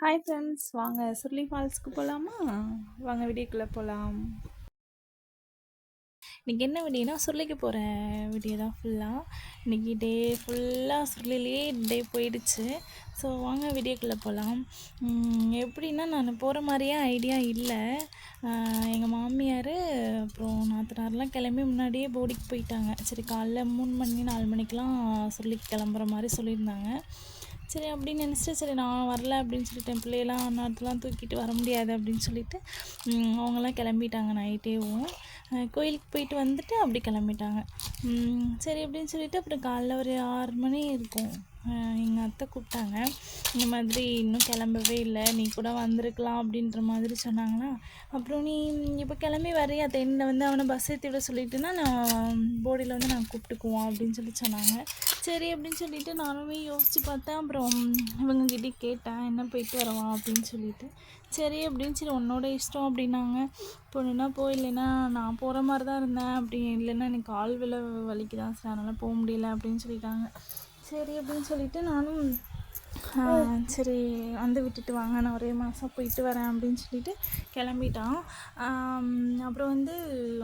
Hi friends, வாங்க சுருளி ஃபால்ஸ்க்கு போகலாமா? வாங்க வீடியோக்குள்ளே போகலாம். இன்றைக்கி என்ன வீடியோனா சுருளிக்கு போகிற வீடியோ தான் ஃபுல்லாக. இன்றைக்கி டே ஃபுல்லாக சுருளிலேயே டே போயிடுச்சு. ஸோ வாங்க வீடியோக்குள்ளே போகலாம். எப்படின்னா நான் போகிற மாதிரியே ஐடியா இல்லை. எங்கள் மாமியார் அப்புறம் நாத்தனார்லாம் கிளம்பி முன்னாடியே போடிக்கு போயிட்டாங்க. சரி காலைல 3 மணி 4 மணிக்கெலாம் சுருளிக்கு கிளம்புற மாதிரி சொல்லியிருந்தாங்க. சரி அப்படின்னு நினச்சிட்டு சரி நான் வரல அப்படின்னு சொல்லிட்டு என் பிள்ளையெல்லாம் நேரத்துலாம் தூக்கிட்டு வர முடியாது அப்படின்னு சொல்லிட்டு அவங்கெல்லாம் கிளம்பிட்டாங்க. நைட்டேவும் கோயிலுக்கு போயிட்டு வந்துட்டு அப்படி கிளம்பிட்டாங்க. சரி அப்படின்னு சொல்லிட்டு அப்புறம் காலைல ஒரு 6 மணி இருக்கும். எங்கள் அத்தை கூப்பிட்டாங்க. இந்த மாதிரி இன்னும் கிளம்பவே இல்லை, நீ கூட வந்திருக்கலாம் அப்படின்ற மாதிரி சொன்னாங்கன்னா, அப்புறம் நீ இப்போ கிளம்பி வரையா தென்னில் வந்து அவனை பஸ் ஏற்றி விட சொல்லிட்டுன்னா நான் போடியில் வந்து நாங்கள் கூப்பிட்டுக்குவோம் அப்படின்னு சொல்லி சொன்னாங்க. சரி அப்படின்னு சொல்லிட்டு நானுமே யோசித்து பார்த்தேன். அப்புறம் இவங்ககிட்ட கேட்டேன், என்ன போயிட்டு வரவா அப்படின்னு சொல்லிட்டு. சரி அப்படின்னு சரி உன்னோட இஷ்டம் அப்படின்னாங்க. பொண்ணுன்னா போய், இல்லைன்னா நான் போகிற மாதிரி தான் இருந்தேன், அப்படி இல்லைன்னா எனக்கு கால் வலிக்குதான் சார், அதனால் போக முடியல அப்படின்னு சொல்லிட்டாங்க. சரி அப்படின்னு சொல்லிட்டு நானும் சரி வந்து விட்டுட்டு வாங்க, நான் ஒரே மாதம் போயிட்டு வரேன் அப்படின்னு சொல்லிட்டு கிளம்பிட்டான். அப்புறம் வந்து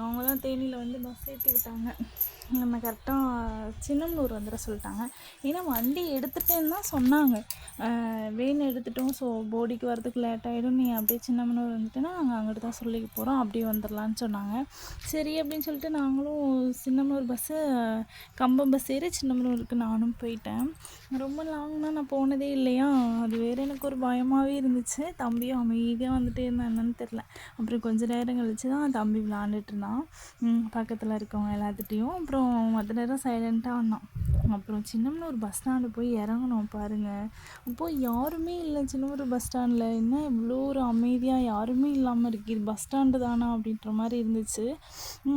அவங்க தான் தேனியில் வந்து பஸ் ஏற்றி விட்டாங்க. நம்ம கரெக்டாக சின்னமனூர் வந்துட சொல்லிட்டாங்க. ஏன்னா வண்டி எடுத்துகிட்டேன்னு தான் சொன்னாங்க. வேன் எடுத்துட்டோம், ஸோ போடிக்கு வரதுக்கு லேட் ஆகிடும், நீ அப்படியே சின்னமனூர் வந்துட்டேன்னா நாங்கள் அங்கிட்டு தான் சொல்லிக்க போகிறோம், அப்படியே வந்துடலான்னு சொன்னாங்க. சரி அப்படின்னு சொல்லிட்டு நாங்களும் சின்னமனூர் பஸ்ஸு கம்பம் பஸ் ஏறி சின்னமனூருக்கு நானும் போயிட்டேன். ரொம்ப லாங்னா நான் போனதே இல்லையா, அது வேறு எனக்கு ஒரு பயமாகவே இருந்துச்சு. தம்பியும் அமைதியாக வந்துட்டு இருந்தான், என்னன்னு தெரில. அப்புறம் கொஞ்சம் நேரம் கழிச்சு தான் தம்பி விளாண்டுட்டு இருந்தான் பக்கத்தில் இருக்கவங்க எல்லாத்துட்டையும். அப்புறம் மற்ற நேரம் சைலண்ட்டாக வந்தான். அப்புறம் சின்னமனூர் பஸ் ஸ்டாண்டு போய் இறங்கணும் பாருங்கள். அப்போது யாருமே இல்லை சின்னமனூர் பஸ் ஸ்டாண்டில். என்ன இவ்வளோ ஒரு அமைதியாக யாருமே இல்லாமல் இருக்குது, இது பஸ் ஸ்டாண்டு தானா அப்படின்ற மாதிரி இருந்துச்சு.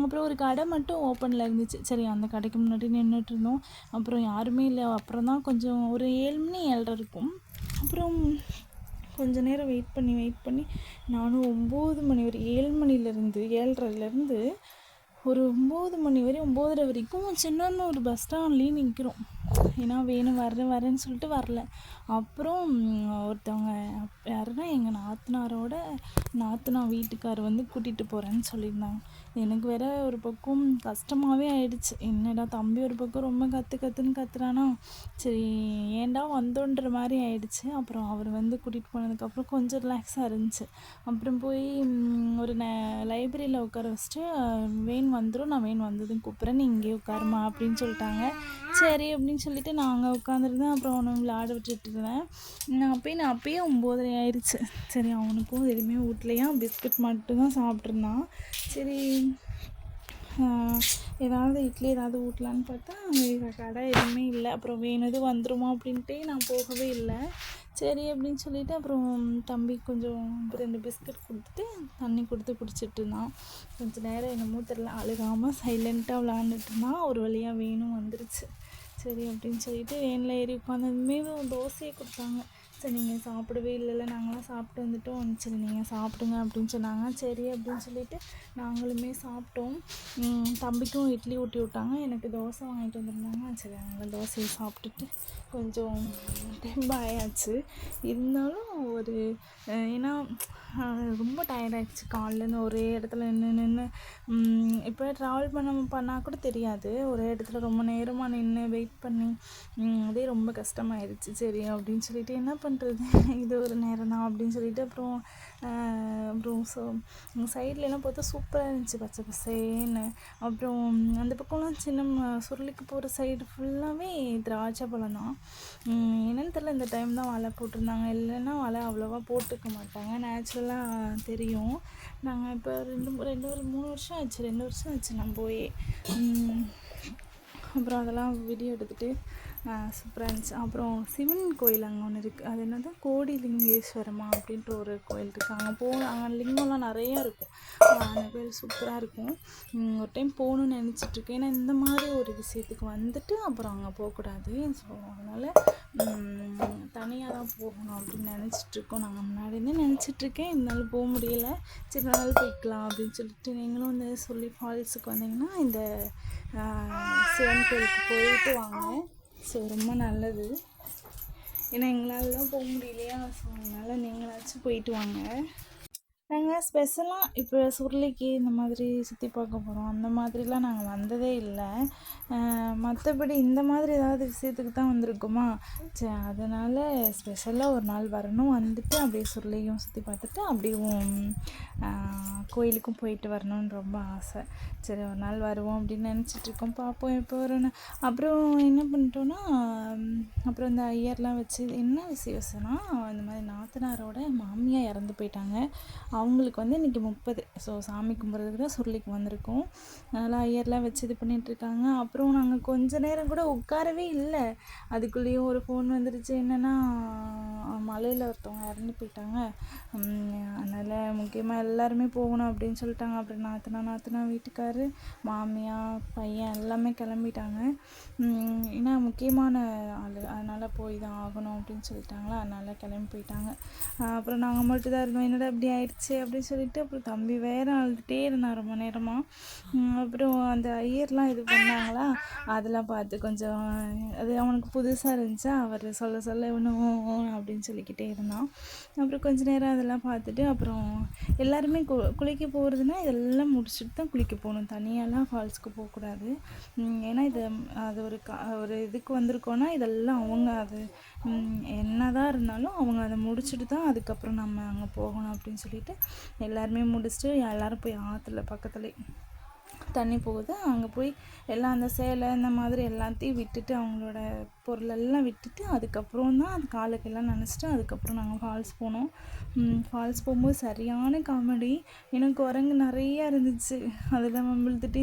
அப்புறம் ஒரு கடை மட்டும் ஓப்பனில் இருந்துச்சு. சரி அந்த கடைக்கு முன்னாடி நின்றுட்டு இருந்தோம். அப்புறம் யாருமே இல்லை. அப்புறம் தான் கொஞ்சம் ஒரு 7 மணி 7:30 இருக்கும். அப்புறம் கொஞ்சம் நேரம் வெயிட் பண்ணி நானும் 9 மணி வரை, 7 மணிலேருந்து 7:30லேருந்து ஒரு 9 மணி வரை 9:30 வரைக்கும் சின்ன ஒரு பஸ் ஸ்டாண்ட்லேயே நிற்கிறோம். ஏன்னா வேணும் வரேன்னு சொல்லிட்டு வரல. அப்புறம் ஒருத்தவங்க யாருன்னா எங்கள் நாத்தனா வீட்டுக்கார் வந்து கூட்டிகிட்டு போகிறேன்னு சொல்லியிருந்தாங்க. எனக்கு வேற ஒரு பக்கம் கஷ்டமாகவே ஆயிடுச்சு. என்னடா தம்பி ஒரு பக்கம் ரொம்ப கற்றுன்னு கத்துறானா, சரி ஏன்டா வந்தோன்ற மாதிரி ஆயிடுச்சு. அப்புறம் அவர் வந்து கூட்டிகிட்டு போனதுக்கப்புறம் கொஞ்சம் ரிலாக்ஸாக இருந்துச்சு. அப்புறம் போய் ஒரு லைப்ரரியில் உட்கார வச்சுட்டு வேன் வந்துடும், நான் வேன் வந்ததுன்னு கூப்பிட்றேன், நீ இங்கே உட்காருமா அப்படின்னு சொல்லிட்டாங்க. சரி அப்படின்னு சொல்லிட்டு நாங்கள் உட்காந்துருந்தேன். அப்புறம் அவனை விளையாட விட்டுட்டு இருந்தேன். நான் அப்பயே 9:30 ஆயிடுச்சு. சரி அவனுக்கும் எதுவுமே ஊட்டலையா, பிஸ்கட் மட்டும்தான் சாப்பிட்ருந்தான். சரி ஏதாவது இட்லி ஏதாவது ஊட்டலான்னு பார்த்தா அங்கே கடை எதுவுமே இல்லை. அப்புறம் வேணுது வந்துருமா அப்படின்ட்டே நான் போகவே இல்லை. சரி அப்படின்னு சொல்லிவிட்டு அப்புறம் தம்பி கொஞ்சம் 2 பிஸ்கட் கொடுத்துட்டு தண்ணி கொடுத்து குடிச்சிட்டு இருந்தான். கொஞ்சம் நேரம் என்னமோ தெரில, அழுகாமல் சைலண்ட்டாக விளாண்டுட்டு இருந்தான். ஒரு வழியாக வேணும் வந்துருச்சு. சரி அப்படின்னு சொல்லிட்டு வேனில் ஏறி உட்காந்ததுமே தோசையை கொடுத்தாங்க. சரி நீங்கள் சாப்பிடவே இல்லைல்ல, நாங்களாம் சாப்பிட்டு வந்துட்டோம், சரி நீங்கள் சாப்பிடுங்க அப்படின்னு சொன்னாங்க. சரி அப்படின்னு சொல்லிட்டு நாங்களுமே சாப்பிட்டோம். தம்பிக்கும் இட்லி ஊட்டி விட்டாங்க, எனக்கு தோசை வாங்கிட்டு வந்துருந்தாங்க. சரி அதனால் தோசையை சாப்பிட்டுட்டு கொஞ்சம் தெம்பு ஆயாச்சு. இருந்தாலும் ஒரு ஏன்னா ரொம்ப டயர்டாகிடுச்சு. காலையிலேருந்து ஒரே இடத்துல நின்று இப்போ ட்ராவல் பண்ணால் கூட தெரியாது, ஒரே இடத்துல ரொம்ப நேரமாக நின்று வெயிட் பண்ணி அதே ரொம்ப கஷ்டமாயிருச்சு. சரி அப்படின்னு சொல்லிட்டு என்ன பண்ணுறது, இது ஒரு நேரம் தான் அப்படின்னு சொல்லிட்டு அப்புறம் சைட்லலாம் பார்த்தா சூப்பராக இருந்துச்சு, பச்சை பசேன்னு. அப்புறம் அந்த பக்கம்லாம் சுருளிக்கு போகிற சைடு ஃபுல்லாகவே திராட்சை பழம் தான். என்னென்னு தெரியல, இந்த டைம் தான் வலை போட்டிருந்தாங்க, இல்லைன்னா வலை அவ்வளோவா போட்டிருக்க மாட்டாங்க, நேச்சுரலாக தெரியும். நாங்கள் இப்போ 3 வருஷம் ஆச்சு, 2 வருஷம் ஆச்சு நான் போய். அப்புறம் அதெல்லாம் வீடியோ எடுத்துகிட்டு சூப்பராக இருந்துச்சு. அப்புறம் சிவன் கோயில் அங்கே ஒன்று இருக்குது, அது என்னது கோடிலிங்கேஸ்வரமா அப்படின்ற ஒரு கோயில் இருக்குது. அங்கே லிங்கம்லாம் நிறையா இருக்கும். அந்த கோயில் சூப்பராக இருக்கும். ஒரு டைம் போகணுன்னு நினச்சிட்ருக்கேன். ஏன்னா இந்த மாதிரி ஒரு விஷயத்துக்கு வந்துட்டு அப்புறம் அங்கே போகக்கூடாது, ஸோ அதனால் தனியாக தான் போகணும் அப்படின்னு நினச்சிட்ருக்கோம். நாங்கள் முன்னாடியே நினச்சிட்ருக்கேன், இருந்தாலும் போக முடியலை. சரி நாள் போய்க்கலாம் அப்படின்னு சொல்லிட்டு நீங்களும் வந்து சொல்லி ஃபால்ஸுக்கு வந்தீங்கன்னா இந்த சிவன் கோயிலுக்கு போயிட்டு வாங்க. ஸோ ரொம்ப நல்லது. ஏன்னா எங்களால் தான் போக முடியலையா, ஸோ அதனால் நீங்களாச்சும் போயிட்டு வாங்க. நாங்கள் ஸ்பெஷலாக இப்போ சுருளிக்கு இந்த மாதிரி சுற்றி பார்க்க போகிறோம், அந்த மாதிரிலாம் நாங்கள் வந்ததே இல்லை. மற்றபடி இந்த மாதிரி ஏதாவது விஷயத்துக்கு தான் வந்திருக்குமா, சரி அதனால் ஸ்பெஷலாக ஒரு நாள் வரணும், வந்துட்டு அப்படியே சுருளியும் சுற்றி பார்த்துட்டு அப்படியும் கோயிலுக்கும் போயிட்டு வரணும்னு ரொம்ப ஆசை. சரி ஒரு நாள் வருவோம் அப்படின்னு நினச்சிட்ருக்கோம், பார்ப்போம் எப்போ வரணும். அப்புறம் என்ன பண்ணிட்டோன்னா, அப்புறம் இந்த ஐயர்லாம் வச்சு என்ன விசேஷம்னா, இந்த மாதிரி நாத்தனாரோட மாமியார் இறந்து போயிட்டாங்க. அவங்களுக்கு வந்து இன்றைக்கி 30. ஸோ சாமி கும்பிட்றதுக்கு தான் சுருளிக்கு வந்திருக்கோம். அதனால் ஐயர்லாம் வச்சு இது பண்ணிகிட்ருக்காங்க. அப்புறம் நாங்கள் கொஞ்ச நேரம் கூட உட்காரவே இல்லை, அதுக்குள்ளேயும் ஒரு ஃபோன் வந்துடுச்சு. என்னென்னா மலையில் ஒருத்தவங்க இறந்து போயிட்டாங்க, அதனால் முக்கியமாக எல்லாருமே போகணும் அப்படின்னு சொல்லிட்டாங்க. அப்புறம் நாத்தனா வீட்டுக்காரு, மாமியார், பையன் எல்லாமே கிளம்பிட்டாங்க. ஏன்னா முக்கியமான ஆள், அதனால் போய் தான் ஆகணும் அப்படின்னு சொல்லிட்டாங்களா, அதனால் கிளம்பி போயிட்டாங்க. அப்புறம் நாங்கள் மட்டும் தான் இருந்தோம். என்னடா இப்படி ஆயிடுச்சு அப்படின்னு சொல்லிட்டு அப்புறம் தம்பி வேறு அழுதுகிட்டே இருந்தான் ரொம்ப நேரமாக. அப்புறம் அந்த ஐயர்லாம் இது பண்ணாங்களா, அதெல்லாம் பார்த்து கொஞ்சம் அது அவனுக்கு புதுசாக இருந்துச்சா, அவர் சொல்ல இன்னும் அப்படின்னு சொல்லிக்கிட்டே இருந்தான். அப்புறம் கொஞ்ச நேரம் அதெல்லாம் பார்த்துட்டு அப்புறம் எல்லாருமே குளிக்க போகிறதுனா இதெல்லாம் முடிச்சுட்டு தான் குளிக்க போகணும், தனியாலாம் ஃபால்ஸுக்கு போகக்கூடாது. ஏன்னா அது ஒரு இதுக்கு வந்திருக்கோன்னா இதெல்லாம் அவங்க அது என்னதான் இருந்தாலும் அவங்க அதை முடிச்சுட்டு தான் அதுக்கப்புறம் நம்ம அங்கே போகணும் அப்படின்னு சொல்லிட்டு எல்லாருமே முடிச்சுட்டு எல்லோரும் போய் ஆற்றுல பக்கத்துலேயே தண்ணி போகுது, அங்கே போய் எல்லாம் அந்த சேலை இந்த மாதிரி எல்லாத்தையும் விட்டுட்டு அவங்களோட பொருளெல்லாம் விட்டுட்டு அதுக்கப்புறம் தான் அது காலுக்கெல்லாம் நினச்சிட்டு அதுக்கப்புறம் நாங்கள் ஃபால்ஸ் போனோம். ஃபால்ஸ் போகும்போது சரியான காமெடி, எனக்கு குரங்கு நிறையா இருந்துச்சு. அதில் வம்பிழுத்துட்டு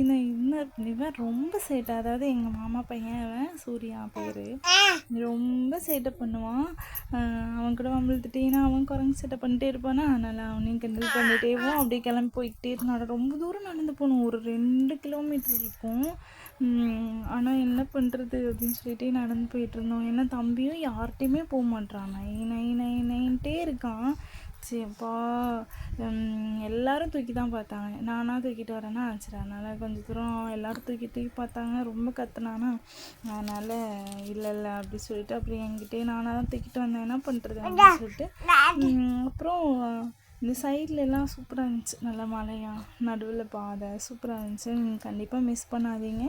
இவன் ரொம்ப சேட்டை, அதாவது எங்கள் மாமா பையன் அவன் சூர்யா பேர், ரொம்ப சேட்டை பண்ணுவான். அவன் கூட வம்பிழுத்துட்டு, ஏன்னா அவன் குரங்கு சேட்டை பண்ணிட்டே இருப்பானா, அதனால் அவனையும் கிண்டல் பண்ணிட்டேவும் அப்படியே கிளம்பி போய்கிட்டே இருந்தான். ரொம்ப தூரம் நடந்து போகணும், ஒரு 2 கிலோமீட்டர் இருக்கும். ஆனால் என்ன பண்ணுறது அப்படின்னு சொல்லிட்டு நடந்து போயிட்டுருந்தோம். ஏன்னா தம்பியும் யார்கிட்டையுமே போக மாட்டான், நைன்ட்டே இருக்கான். சரிப்பா எல்லோரும் தூக்கி தான் பார்த்தாங்க, நானாக தூக்கிட்டு வரேன்னா சரி, அதனால் கொஞ்சம் தூரம் எல்லோரும் தூக்கி பார்த்தாங்க. ரொம்ப கத்துனானா, அதனால் இல்லை அப்படி சொல்லிட்டு அப்புறம் என்கிட்டே நானாக தான் தூக்கிட்டு வந்தேன், என்ன பண்ணுறது அப்படின்னு சொல்லிட்டு. அப்புறம் இந்த சைட்லலாம் சூப்பராக இருந்துச்சு, நல்லா மலையாக நடுவில் பாதை சூப்பராக இருந்துச்சு. கண்டிப்பாக மிஸ் பண்ணாதீங்க.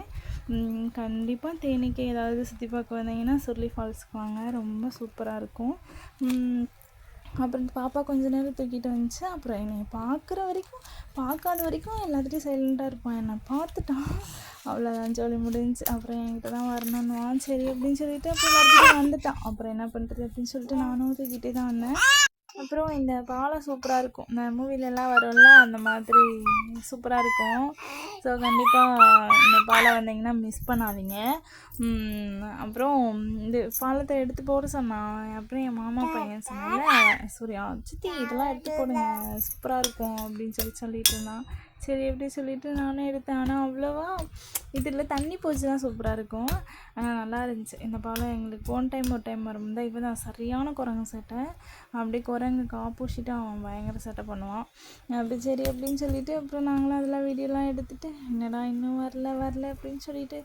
கண்டிப்பாக தேனிக்கு ஏதாவது சுற்றி பார்க்க வந்தீங்கன்னா சுருளி ஃபால்ஸுக்கு வாங்க, ரொம்ப சூப்பராக இருக்கும். அப்புறம் பாப்பா கொஞ்ச நேரம் தூக்கிட்டு வந்துச்சு. அப்புறம் என்னை பார்க்காத வரைக்கும் எல்லாத்துட்டையும் சைலண்ட்டாக இருப்பான். என்னை பார்த்துட்டான், அவ்வளோதான் ஜோலி முடிஞ்சிச்சு. அப்புறம் என்கிட்ட தான் வரணும்னுவான், சரி அப்படின்னு சொல்லிட்டு அப்புறம் மறுபடியும் வந்துட்டான். அப்புறம் என்ன பண்ணுறது அப்படின்னு சொல்லிட்டு நானும் தூக்கிட்டே தான் வந்தேன். அப்புறம் இந்த பாலம் சூப்பராக இருக்கும், இந்த மூவிலெல்லாம் வரும்ல அந்த மாதிரி சூப்பராக இருக்கும். ஸோ கண்டிப்பாக இந்த பாலம் வந்தீங்கன்னா மிஸ் பண்ணாதீங்க. அப்புறம் இந்த பாலத்தை எடுத்து போட சொன்னான். அப்புறம் என் மாமா பையன் சொன்னால, சூர்யா சித்தி இதெல்லாம் எடுத்து போடுங்க சூப்பராக இருக்கும் அப்படின்னு சொல்லிட்டு இருந்தான். சரி எப்படி சொல்லிவிட்டு நானும் எடுத்தேன். ஆனால் அவ்வளோவா இதில் தண்ணி போச்சு தான் சூப்பராக இருக்கும். ஆனால் நல்லா இருந்துச்சு இந்த பாலம். எங்களுக்கு போன டைம் ஒரு டைம் வரும்போது இப்போ தான் சரியான குரங்கு சேட்டை, அப்படியே குரங்குக்கு ஆப்போசிட்டாக அவன் பயங்கர சேட்டை பண்ணுவான். அப்படி சரி அப்படின்னு சொல்லிவிட்டு அப்புறம் நாங்களும் அதெல்லாம் வீடியோலாம் எடுத்துகிட்டு என்னடா இன்னும் வரல அப்படின்னு சொல்லிட்டு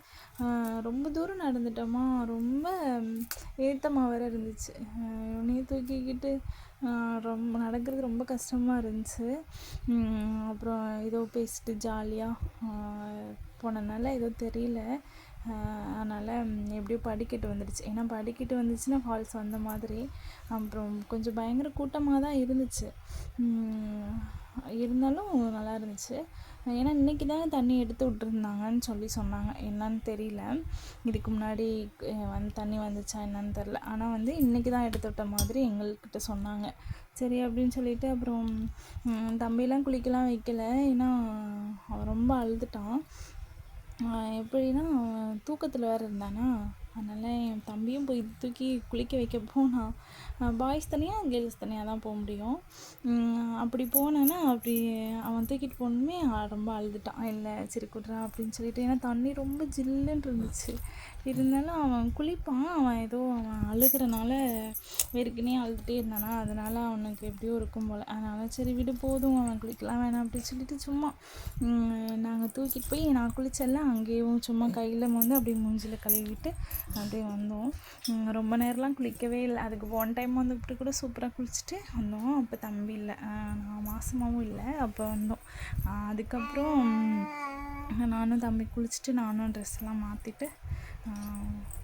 ரொம்ப தூரம் நடந்துட்டோமா, ரொம்ப ஏத்தமாக வேறு இருந்துச்சு. இவனையும் தூக்கிக்கிட்டு ரொம்ப நடக்கிறது ரொம்ப கஷ்டமாக இருந்துச்சு. அப்புறம் ஏதோ பேசிட்டு ஜாலியாக போனதுனால ஏதோ தெரியல, அதனால் எப்படியோ படிக்கட்டு வந்துடுச்சு. ஏன்னா படிக்கட்டு வந்துச்சுன்னா ஃபால்ஸ் வந்த மாதிரி. அப்புறம் கொஞ்சம் பயங்கர கூட்டமாக தான் இருந்துச்சு, இருந்தாலும் நல்லா இருந்துச்சு. ஏன்னா இன்றைக்கி தானே தண்ணி எடுத்து விட்டுருந்தாங்கன்னு சொன்னாங்க, என்னன்னு தெரியல. இதுக்கு முன்னாடி தண்ணி வந்துச்சா என்னன்னு தெரில. ஆனால் வந்து இன்றைக்கி தான் எடுத்து விட்ட மாதிரி எங்கள்கிட்ட சொன்னாங்க. சரி அப்படின்னு சொல்லிவிட்டு அப்புறம் தம்பிலாம் குளிக்கலாம் வைக்கல, ஏன்னா அவன் ரொம்ப அழுதுட்டான். எப்படின்னா தூக்கத்தில் வேறு இருந்தானா, அதனால் என் தம்பியும் போய் தூக்கி குளிக்க வைக்க போனான். பாய்ஸ் தனியாக கேர்ள்ஸ் தனியாக தான் போக முடியும். அப்படி போனேன்னா அப்படி அவன் தூக்கிட்டு போகணுமே ரொம்ப அழுதுட்டான். இல்லை சரி குட்றா அப்படின்னு சொல்லிட்டு, ஏன்னா தண்ணி ரொம்ப ஜில்லுன்னு இருந்துச்சு. இருந்தாலும் அவன் குளிப்பான், அவன் அழுகிறனால வெறுக்குனே அழுதுகிட்டே இருந்தானா, அதனால் அவனுக்கு எப்படியோ இருக்கும் போல். அதனால் சரி விடு போதும், அவன் குளிக்கலாம் வேணாம் அப்படின்னு சொல்லிட்டு சும்மா நாங்கள் தூக்கிட்டு போய் நான் குளிச்செல்லாம் அங்கேயும் சும்மா கையில் வந்து அப்படியே மூஞ்சில் கழுவிட்டு அப்படியே வந்தோம். ரொம்ப நேரம்லாம் குளிக்கவே இல்லை. அதுக்கு போன டைம் வந்துட்டு கூட சூப்பராக குளிச்சுட்டு வந்தோம். அப்போ தம்பி இல்லை, நான் மாசமாகவும் இல்லை, அப்போ வந்தோம். அதுக்கப்புறம் நானும் தம்பி குளிச்சுட்டு நானும் ட்ரெஸ்லாம் மாற்றிட்டு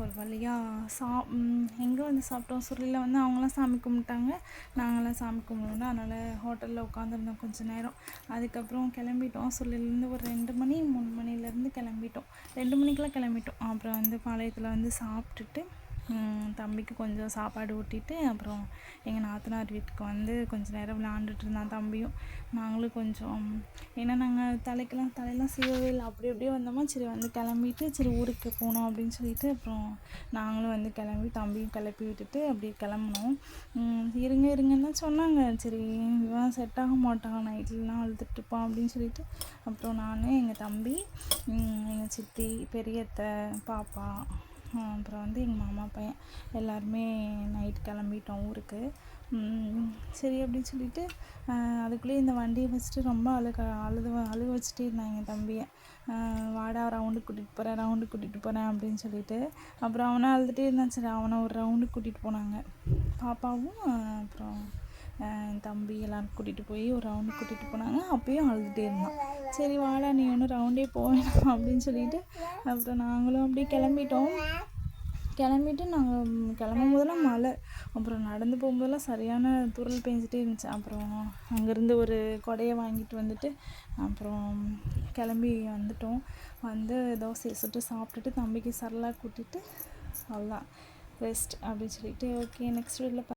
ஒரு வழியாக எங்கே வந்து சாப்பிட்டோம், சுருளியில் வந்து அவங்களாம் சாமி கும்பிட்டாங்க, நாங்களாம் சாமி கும்பிடுவோம். அதனால் ஹோட்டலில் உட்காந்துருந்தோம் கொஞ்சம் நேரம். அதுக்கப்புறம் கிளம்பிட்டோம். சுருளிலேருந்து ஒரு 2 மணி 3 மணிலேருந்து கிளம்பிட்டோம். 2 மணிக்கெலாம் கிளம்பிட்டோம். அப்புறம் வந்து பாளையத்தில் வந்து சாப்பிட்டுட்டு தம்பிக்கு கொஞ்சம் சாப்பாடு ஊட்டிட்டு அப்புறம் எங்கள் நாத்தனார் வீட்டுக்கு வந்து கொஞ்சம் நேரம் விளாண்டுட்டு இருந்தான் தம்பியும். நாங்களும் கொஞ்சம், ஏன்னா நாங்கள் தலையெல்லாம் சீவவே இல்லை, அப்படி அப்படியே வந்தோமா. சரி வந்து கிளம்பிட்டு சரி ஊருக்கு போகணும் அப்படின்னு சொல்லிட்டு அப்புறம் நாங்களும் வந்து கிளம்பி தம்பியும் கிளப்பி விட்டுட்டு அப்படியே கிளம்புனோம். இருங்கன்னு தான் சொன்னாங்க. சரி இவன் செட் ஆக மாட்டான், நைட்லலாம் அழுதுட்டுருப்பான் அப்படின்னு சொல்லிட்டு அப்புறம் நான், எங்கள் தம்பி, எங்கள் சித்தி, பெரியத்தை, பாப்பா, அப்புறம் வந்து எங்கள் மாமா பையன் எல்லாருமே நைட் கிளம்பிட்டோம் ஊருக்கு. சரி அப்படின்னு சொல்லிட்டு அதுக்குள்ளேயே இந்த வண்டியை வச்சுட்டு ரொம்ப அழுக வச்சுட்டே இருந்தான் எங்கள் தம்பியை. வாடா ரவுண்டுக்கு கூட்டிகிட்டு போகிறேன் அப்படின்னு சொல்லிட்டு. அப்புறம் அவனை அழுதுகிட்டே இருந்தான். சரி அவனை ஒரு ரவுண்டுக்கு கூட்டிகிட்டு போனாங்க. பாப்பாவும் அப்புறம் என் தம்பி எல்லோரும் கூட்டிகிட்டு போய் ஒரு ரவுண்டு கூட்டிகிட்டு போனாங்க. அப்பயும் அழுதுகிட்டே இருந்தான். சரி வாடா நீ ஒன்றும் ரவுண்டே போவேணாம் அப்படின்னு சொல்லிட்டு அப்புறம் நாங்களும் அப்படியே கிளம்பிட்டு நாங்கள் கிளம்பும் போதெல்லாம் மழை, அப்புறம் நடந்து போகும்போதெல்லாம் சரியான தூறல் பேஞ்சிட்டே இருந்துச்சு. அப்புறம் அங்கேருந்து ஒரு கொடையை வாங்கிட்டு வந்துட்டு அப்புறம் கிளம்பி வந்துட்டோம். வந்து தோசையை சுட்டு சாப்பிட்டுட்டு தம்பிக்கு சரலாக கூட்டிட்டு அவ்வளோதான் ரெஸ்ட் அப்படின்னு சொல்லிட்டு ஓகே நெக்ஸ்ட் வீடியோவில்